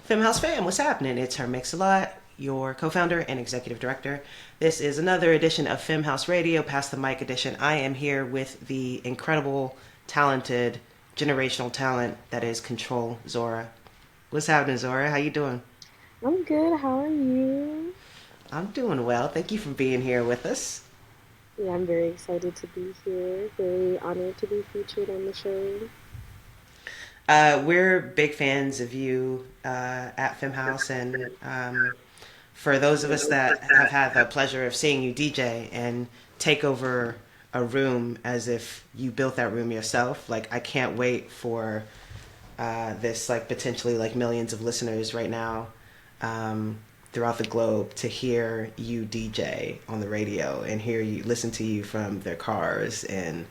Femme House fam, what's happening? It's her Mix-a-Lot, your co-founder and executive director. This is another edition of Femme House Radio, Pass the Mic edition. I am here with the incredible, talented, generational talent that is Control Zora. What's happening, Zora? How you doing? I'm good. How are you? I'm doing well. Thank you for being here with us. Yeah, I'm very excited to be here. Very honored to be featured on the show. We're big fans of you at Femme House, and for those of us that have had the pleasure of seeing you DJ and take over a room as if you built that room yourself, like I can't wait for this like potentially like millions of listeners right now throughout the globe to hear you DJ on the radio and hear you listen to you from their cars and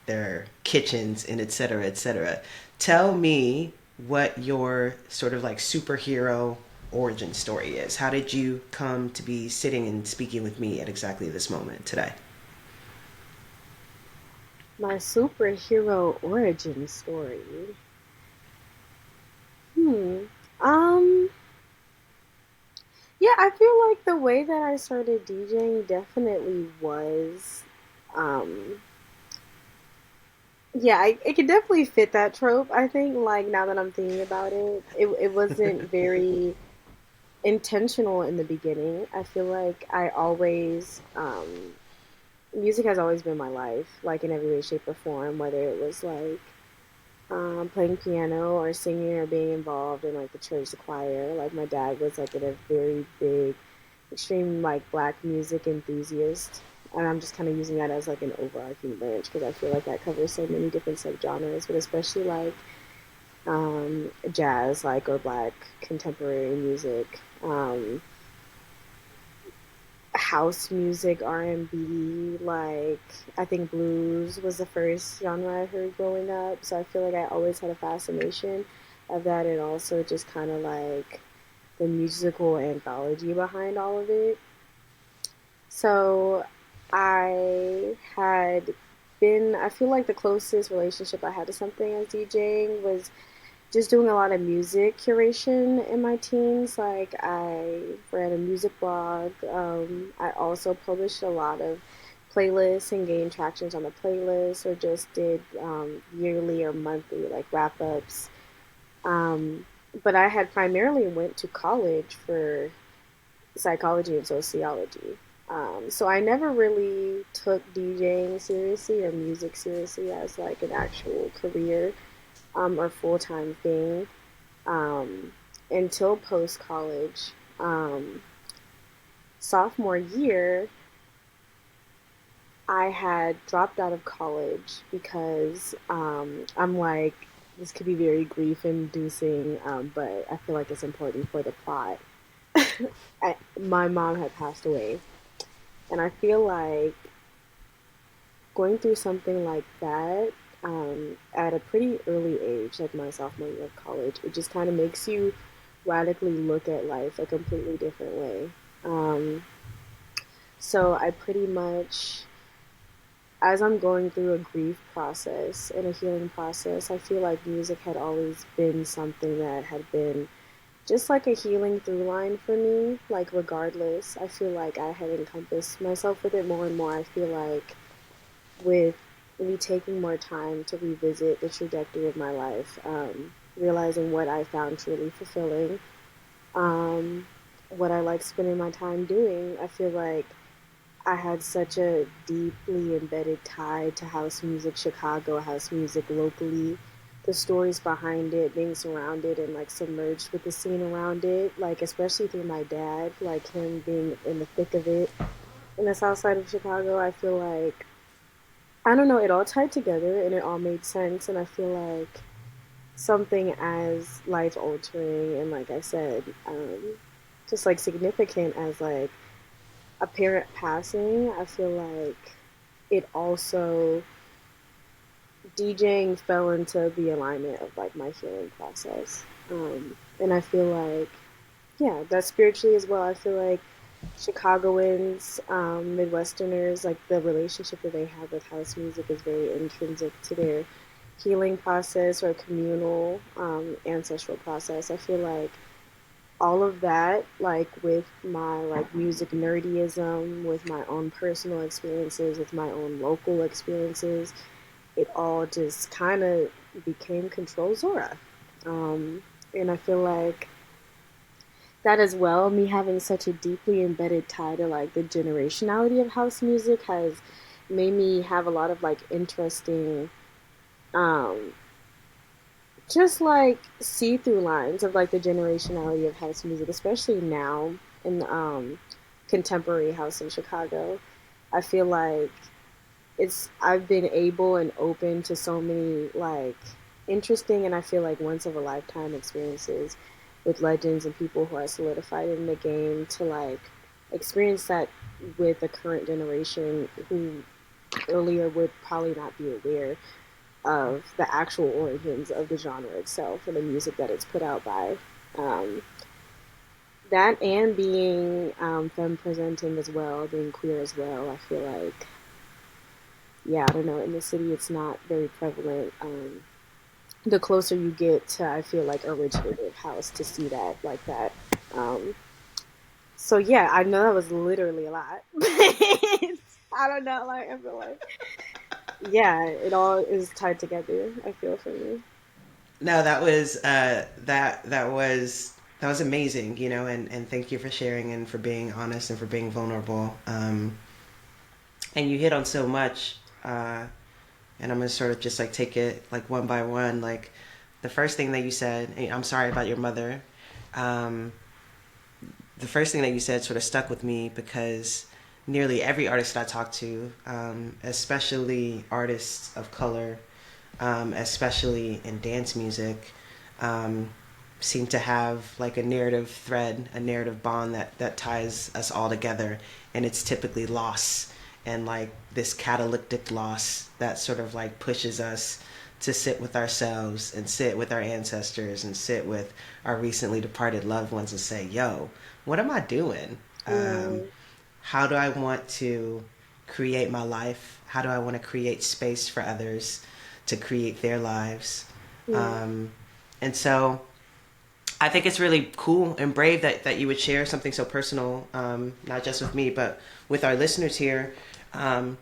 their kitchens and et cetera, et cetera. Tell me what your sort of like superhero origin story is. How did you come to be sitting and speaking with me at exactly this moment today? My superhero origin story. Hmm. Um. Yeah, I feel like the way that I started DJing definitely was, um. Yeah, it could definitely fit that trope. I think, like now that I'm thinking about it, it wasn't very intentional in the beginning. I feel like I always music has always been my life, like in every way, shape, or form, whether it was like playing piano or singing or being involved in like the church choir. Like my dad was like a very big, extreme like black music enthusiast. And I'm just kind of using that as like an overarching branch because I feel like that covers so many different subgenres, but especially like jazz, like or black contemporary music. House music, R&B, like I think blues was the first genre I heard growing up. So I feel like I always had a fascination of that and also just kind of like the musical anthology behind all of it. So I had I feel like the closest relationship I had to something as DJing was just doing a lot of music curation in my teens. Like I ran a music blog. I also published a lot of playlists and gained tractions on the playlist, or just did yearly or monthly like wrap ups. Um, but I had primarily went to college for psychology and sociology. So I never really took DJing seriously or music seriously as like an actual career or full time thing um, until post college. Sophomore year, I had dropped out of college because I'm like, this could be very grief inducing, but I feel like it's important for the plot. My mom had passed away, and I feel like going through something like that at a pretty early age, like my sophomore year of college, it just kind of makes you radically look at life a completely different way. Um, so I pretty much, as I'm going through a grief process and a healing process, I feel like music had always been something that had been just like a healing through line for me. Like, regardless, I feel like I had encompassed myself with it more and more. I feel like with me taking more time to revisit the trajectory of my life, realizing what I found truly fulfilling, um, what I like spending my time doing. I feel like I had such a deeply embedded tie to house music, Chicago house music locally, the stories behind it, being surrounded and like submerged with the scene around it, like especially through my dad, like him being in the thick of it in the south side of Chicago. I feel like I don't know, it all tied together and it all made sense. And I feel like something as life altering and, like I said, just like significant as like a parent passing, I feel like it also, DJing fell into the alignment of like my healing process. And I feel like, yeah, that spiritually as well. I feel like Chicagoans, Midwesterners, like the relationship that they have with house music is very intrinsic to their healing process or communal ancestral process. I feel like all of that, like with my like music nerdyism, with my own personal experiences, with my own local experiences, it all just kind of became Control Zora. Um, and I feel like that as well, me having such a deeply embedded tie to like the generationality of house music has made me have a lot of like interesting um just like see-through lines of like the generationality of house music, especially now in contemporary house in Chicago. I feel like I've been able and open to so many like interesting and I feel like once of a lifetime experiences with legends and people who are solidified in the game to like experience that with the current generation who earlier would probably not be aware of the actual origins of the genre itself and the music that it's put out by. Um, that and being femme presenting as well, being queer as well, I feel like, yeah, I don't know, in the city it's not very prevalent. The closer you get to, I feel like, originative house to see that like that. Um, so yeah, I know that was literally a lot. I don't know, like I feel like yeah, it all is tied together. I feel for me. No, that was that was amazing, you know, and thank you for sharing and for being honest and for being vulnerable. And you hit on so much, and I'm gonna sort of just like take it like one by one. Like the first thing that you said, I'm sorry about your mother. Um, the first thing that you said sort of stuck with me because nearly every artist I talk to, especially artists of color, especially in dance music, um, seem to have like a narrative thread, a narrative bond that ties us all together, and it's typically loss and like this catalytic loss that sort of like pushes us to sit with ourselves and sit with our ancestors and sit with our recently departed loved ones and say, yo, what am I doing? Um, Mm, how do I want to create my life? How do I want to create space for others to create their lives? mm, Um, and so I think it's really cool and brave that you would share something so personal, not just with me, but with our listeners here. Um,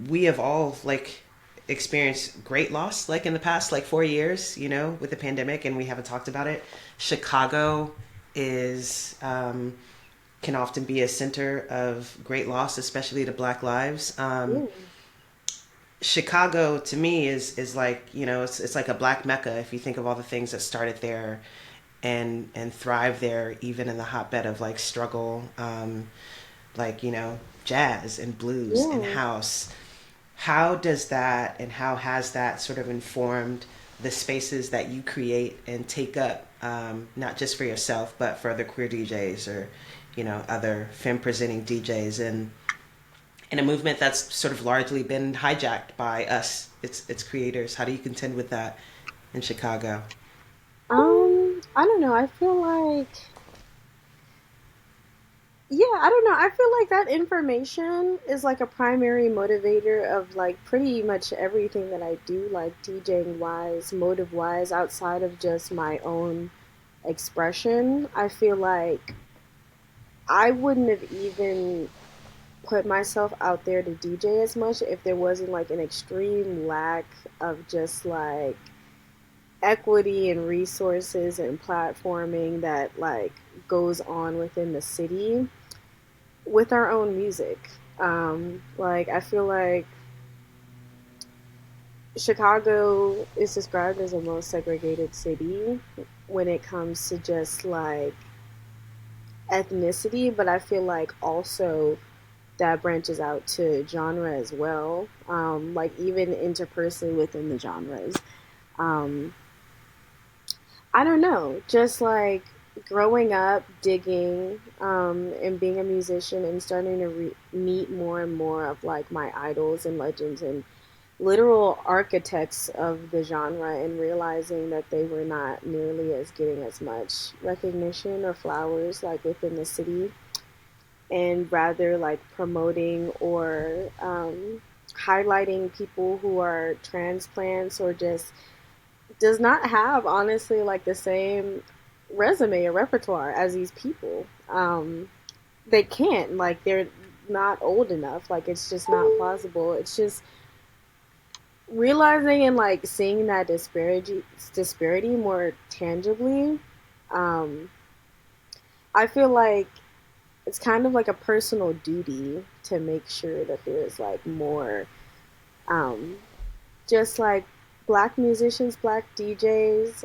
we have all like experienced great loss like in the past like 4 years, you know, with the pandemic, and we haven't talked about it. Chicago is can often be a center of great loss, especially to Black lives. mm, Chicago to me is like, you know, it's like a black mecca if you think of all the things that started there and thrive there even in the hotbed of like struggle, like, you know, jazz and blues and yeah. house. How does that and how has that sort of informed the spaces that you create and take up, not just for yourself but for other queer DJs or, you know, other femme presenting DJs and in a movement that's sort of largely been hijacked by us, its creators? How do you contend with that in Chicago? I don't know. I feel like yeah, I don't know. I feel like that information is like a primary motivator of like pretty much everything that I do, like DJing wise, motive wise, outside of just my own expression. I feel like I wouldn't have even put myself out there to DJ as much if there wasn't like an extreme lack of just like equity and resources and platforming that like goes on within the city with our own music. Like I feel like Chicago is described as the most segregated city when it comes to just like ethnicity, but I feel like also that branches out to genre as well. Like even interpersonally within the genres. Um, I don't know, just like growing up, digging, and being a musician and starting to meet more and more of like my idols and legends and literal architects of the genre and realizing that they were not nearly as getting as much recognition or flowers like within the city and rather like promoting or highlighting people who are transplants or just does not have honestly like the same resume or repertoire as these people. They can't, like, they're not old enough. Like, it's just not plausible. It's just realizing and like seeing that disparity more tangibly. Um, I feel like it's kind of like a personal duty to make sure that there's like more, um, just like black musicians, black DJs,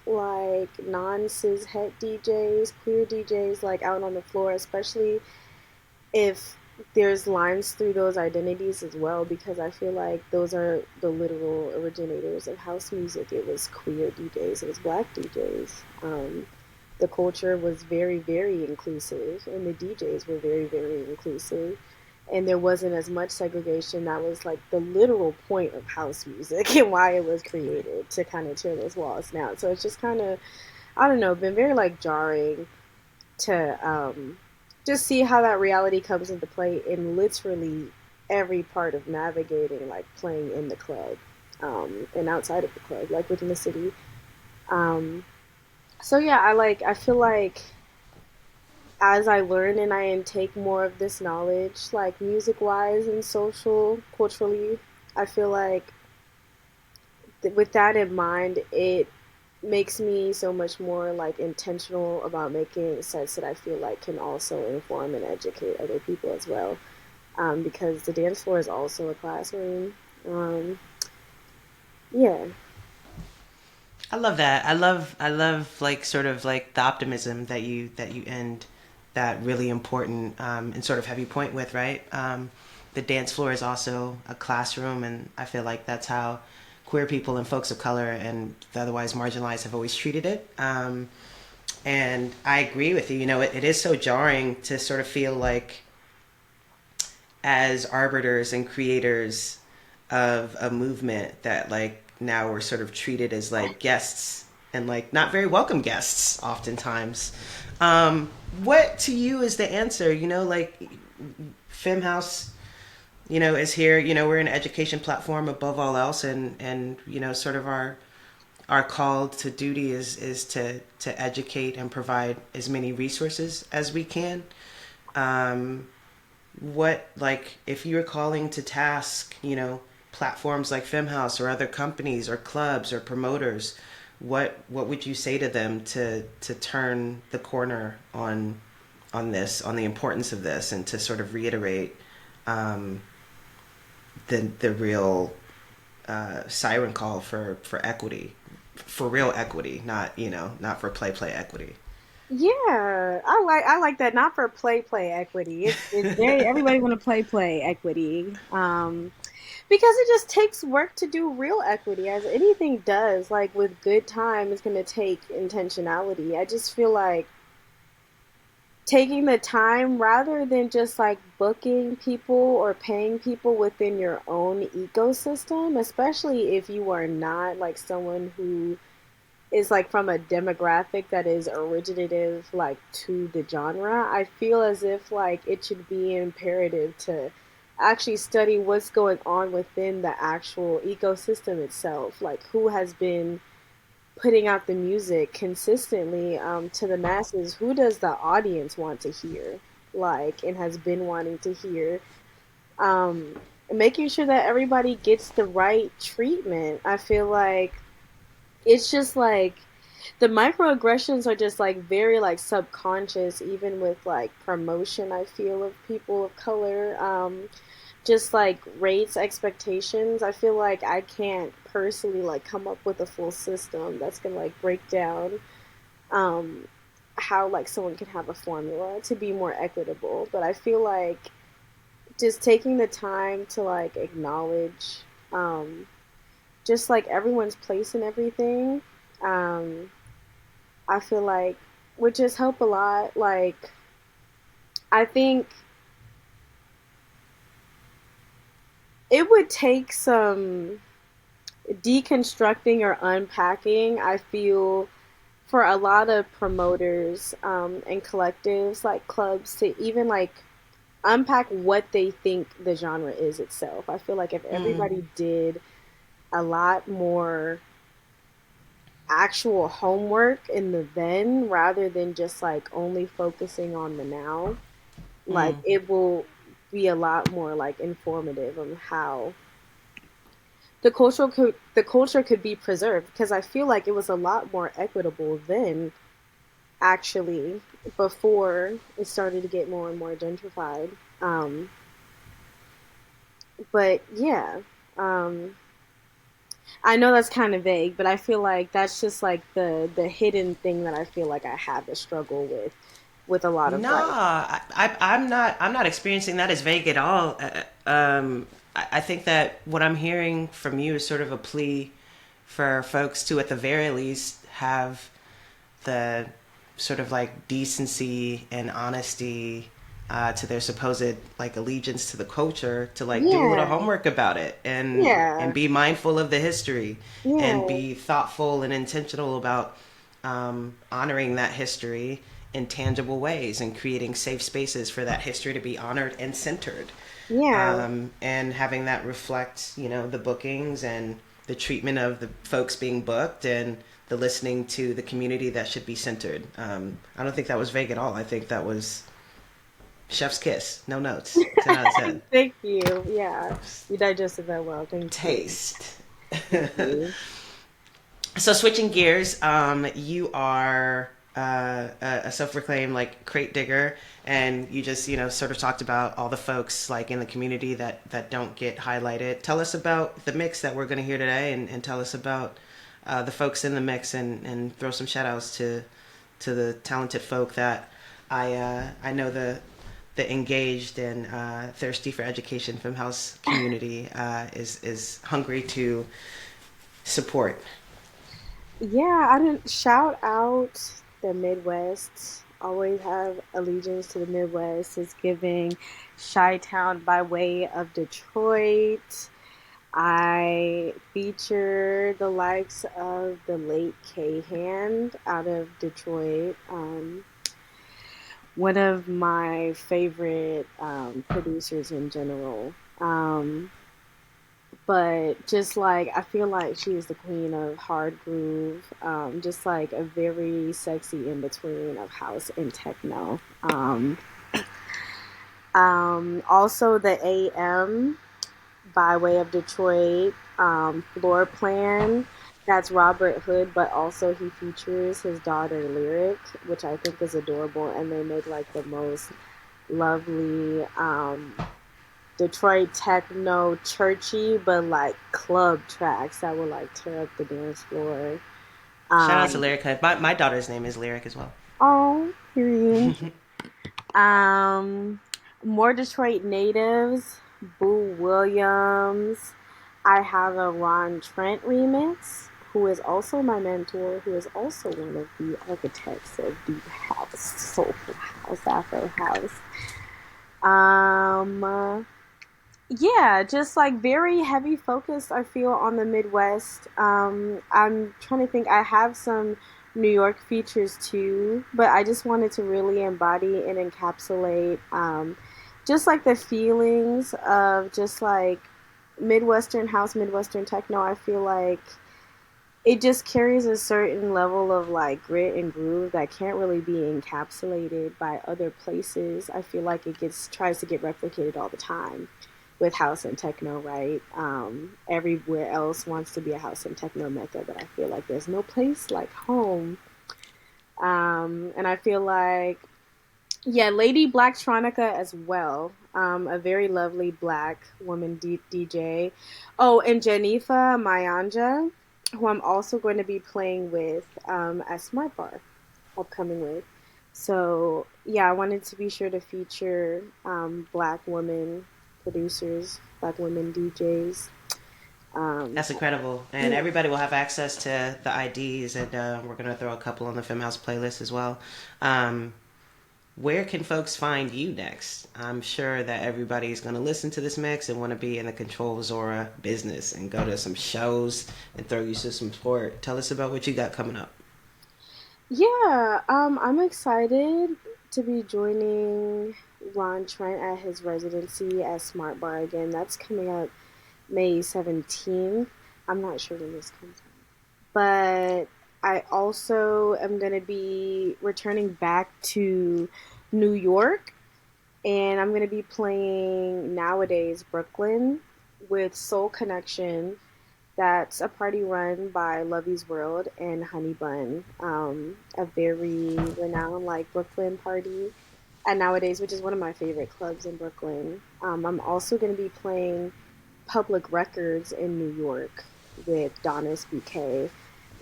like non-cis het DJs, queer DJs, like out on the floor, especially if there's lines through those identities as well, because I feel like those are the literal originators of house music. It was queer DJs, it was black DJs. The culture was very, very inclusive, and the DJs were very, very inclusive. And there wasn't as much segregation. That was like the literal point of house music and why it was created, to kind of tear those walls down. So it's just kind of, I don't know, been very like jarring to just see how that reality comes into play in literally every part of navigating, like playing in the club, and outside of the club, like within the city. Um, so yeah, I feel like as I learn and I intake more of this knowledge, like music wise and social, culturally, I feel like with that in mind, it makes me so much more like intentional about making sets that I feel like can also inform and educate other people as well. Because the dance floor is also a classroom. Um, yeah. I love that. I love like sort of like the optimism that you end that really important and sort of heavy point with, right? The dance floor is also a classroom, and I feel like that's how queer people and folks of color and the otherwise marginalized have always treated it. And I agree with you. You know, it is so jarring to sort of feel like as arbiters and creators of a movement that like now we're sort of treated as like guests and like not very welcome guests oftentimes. What to you is the answer? You know, like Femme House, you know, is here. You know, we're an education platform above all else, and you know, sort of our call to duty is to educate and provide as many resources as we can. Um, what like if you were calling to task, you know, platforms like FemHouse or other companies or clubs or promoters, what would you say to them to turn the corner on the importance of this and to sort of reiterate um, the real siren call for equity, for real equity, not you know not for play equity. Yeah, I like that. Not for play equity. It's very everybody want to play equity. Because it just takes work to do real equity, as anything does. Like with good time, it's going to take intentionality. I just feel like taking the time rather than just like booking people or paying people within your own ecosystem, especially if you are not like someone who is like from a demographic that is originative like to the genre. I feel as if like it should be imperative to actually study what's going on within the actual ecosystem itself, like who has been putting out the music consistently, to the masses. Who does the audience want to hear, like, and has been wanting to hear, um making sure that everybody gets the right treatment. I feel like it's just like the microaggressions are just like very like subconscious, even with like promotion, I feel, of people of color. Just like rates expectations. I feel like I can't personally like come up with a full system that's gonna like break down um how like someone can have a formula to be more equitable. But I feel like just taking the time to like acknowledge um just like everyone's place in everything, um I feel like would just help a lot. Like I think it would take some deconstructing or unpacking, I feel, for a lot of promoters, and collectives like clubs to even like unpack what they think the genre is itself. I feel like if Mm. everybody did a lot more actual homework in the then rather than just like only focusing on the now, like Mm. it will be a lot more like informative on how the culture could be preserved, because I feel like it was a lot more equitable then, actually, before it started to get more and more gentrified. But yeah, um, I know that's kind of vague, but I feel like that's just like the hidden thing that I feel like I have a struggle with a lot of No, like. I'm not. I'm not experiencing that as vague at all. I think that what I'm hearing from you is sort of a plea for folks to, at the very least, have the sort of like decency and honesty to their supposed like allegiance to the culture, to like do a little Yeah, homework about it and yeah, be mindful of the history and yeah, be thoughtful and intentional about honoring that history in tangible ways and creating safe spaces for that history to be honored and centered, yeah, and having that reflect, the bookings and the treatment of the folks being booked and the listening to the community that should be centered. I don't think that was vague at all. I think that was chef's kiss, no notes, 10 out of 10. thank you. Yeah, you digested that well. Thank you. Taste. Thank you. So switching gears, you are a self-proclaimed like crate digger, and you just sort of talked about all the folks like in the community that don't get highlighted. Tell us about the mix that we're going to hear today, and tell us about the folks in the mix, and throw some shout outs to the talented folk that I know the engaged and thirsty for education Film House community is hungry to support. Yeah, I didn't shout out the Midwest. Always have allegiance to the Midwest. Is giving Chi-Town by way of Detroit. I feature the likes of the late K Hand out of Detroit. One of my favorite producers in general. But just like I feel like she is the queen of hard groove, just like a very sexy in between of house and techno. Also the AM by way of Detroit, floor plan. That's Robert Hood, but also he features his daughter Lyric, which I think is adorable, and they make like the most lovely Detroit techno churchy, but like club tracks that will like tear up the dance floor. Shout out to Um, Lyric. My daughter's name is Lyric as well. oh, period. Um, More Detroit natives, Boo Williams. I have a Ron Trent remix, who is also my mentor, who is also one of the architects of Deep House, Soulful House, Afro House. Um, Yeah, just like very heavy focus, I feel, on the Midwest. I'm trying to think, I have some New York features too, but I just wanted to really embody and encapsulate just like the feelings of just like Midwestern house, Midwestern techno. I feel like it just carries a certain level of like grit and groove that can't really be encapsulated by other places. I feel like it gets tries to get replicated all the time with house and techno, right? Everywhere else wants to be a house and techno mecca, but I feel like there's no place like home. And I feel like, yeah, Lady Blacktronica as well. A very lovely black woman DJ. Oh, and Janifa Mayanja, who I'm also going to be playing with at Smart Bar, upcoming with. So, yeah, I wanted to be sure to feature black women producers, black women DJs. That's incredible, and Yeah. everybody will have access to the IDs, and we're gonna throw a couple on the Femme House playlist as well. Um, where can folks find you next? I'm sure that everybody's gonna listen to this mix and want to be in the Control Zora business and go to some shows and throw you some support. Tell us about what you got coming up. Yeah, I'm excited to be joining Ron Trent at his residency at Smart Bar again. That's coming up May 17th. I'm not sure when this comes out. But I also am going to be returning back to New York, and I'm going to be playing Nowadays Brooklyn with Soul Connection. That's a party run by Lovey's World and Honey Bun, a very renowned like Brooklyn party at Nowadays, which is one of my favorite clubs in Brooklyn. I'm also going to be playing Public Records in New York with Donis BK,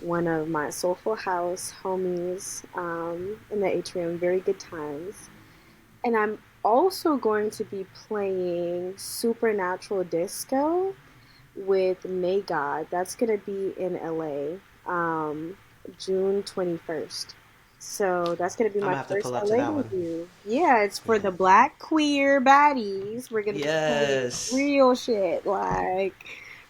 one of my Soulful House homies, in the atrium. Very good times. And I'm also going to be playing Supernatural Disco with Nagod. That's going to be in LA, June 21st. So that's going to be I'm my gonna have to first pull up to LA that one. debut. Yeah, it's for Yeah. the black queer baddies. We're going to be playing Yes. real shit. Like,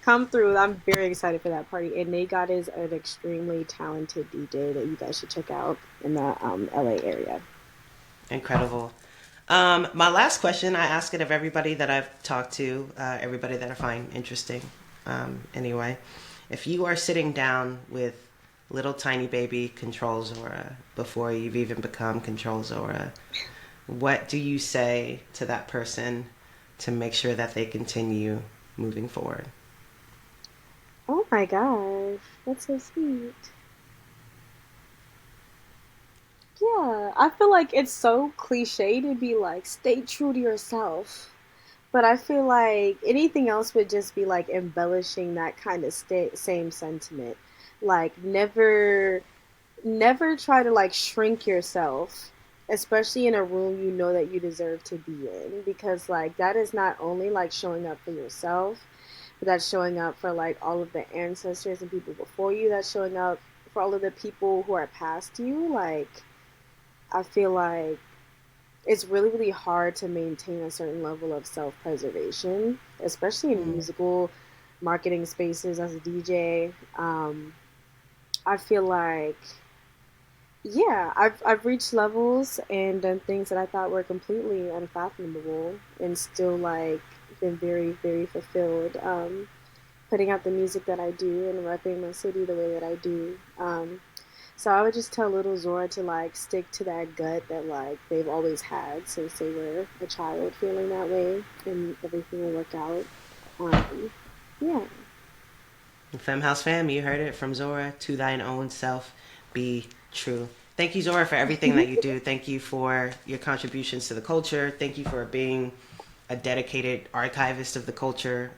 come through. I'm very excited for that party. And Nagod is an extremely talented DJ that you guys should check out in the LA area. Incredible. My last question, I ask it of everybody that I've talked to, everybody that I find interesting. Anyway, if you are sitting down with little tiny baby Control Zora before you've even become Control Zora, what do you say to that person to make sure that they continue moving forward? Oh my gosh, that's so sweet. Yeah, I feel like it's so cliche to be like, stay true to yourself. But I feel like anything else would just be like embellishing that kind of same sentiment. Like, never try to like shrink yourself, especially in a room you know that you deserve to be in, because like that is not only like showing up for yourself, but that's showing up for like all of the ancestors and people before you. That's showing up for all of the people who are past you. Like, I feel like it's really, really hard to maintain a certain level of self preservation, especially in Mm. musical marketing spaces as a DJ. I feel like, yeah, I've reached levels and done things that I thought were completely unfathomable, and still like been very, very fulfilled. Putting out the music that I do and repping my city the way that I do. So I would just tell little Zora to like stick to that gut that like they've always had since they were a child, feeling that way, and everything will work out. Um, yeah. Femme House fam, you heard it from Zora. To thine own self be true. Thank you, Zora, for everything that you do. Thank you for your contributions to the culture. Thank you for being a dedicated archivist of the culture.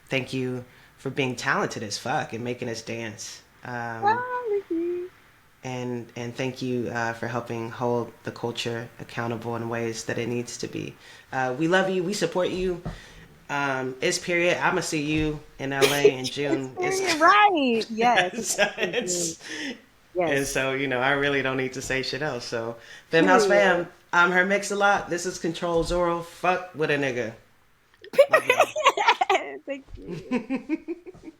Thank you for being talented as fuck and making us dance. Ah, Ricky. And thank you for helping hold the culture accountable in ways that it needs to be. We love you. We support you. It's period. I'm gonna see you in LA in It's June. It's very right. Yes. it's and Yes. so I really don't need to say shit else. So, Femme House Period. fam, I'm her mix a lot. This is Control Zoro. Fuck with a nigga. Love y'all. Thank you.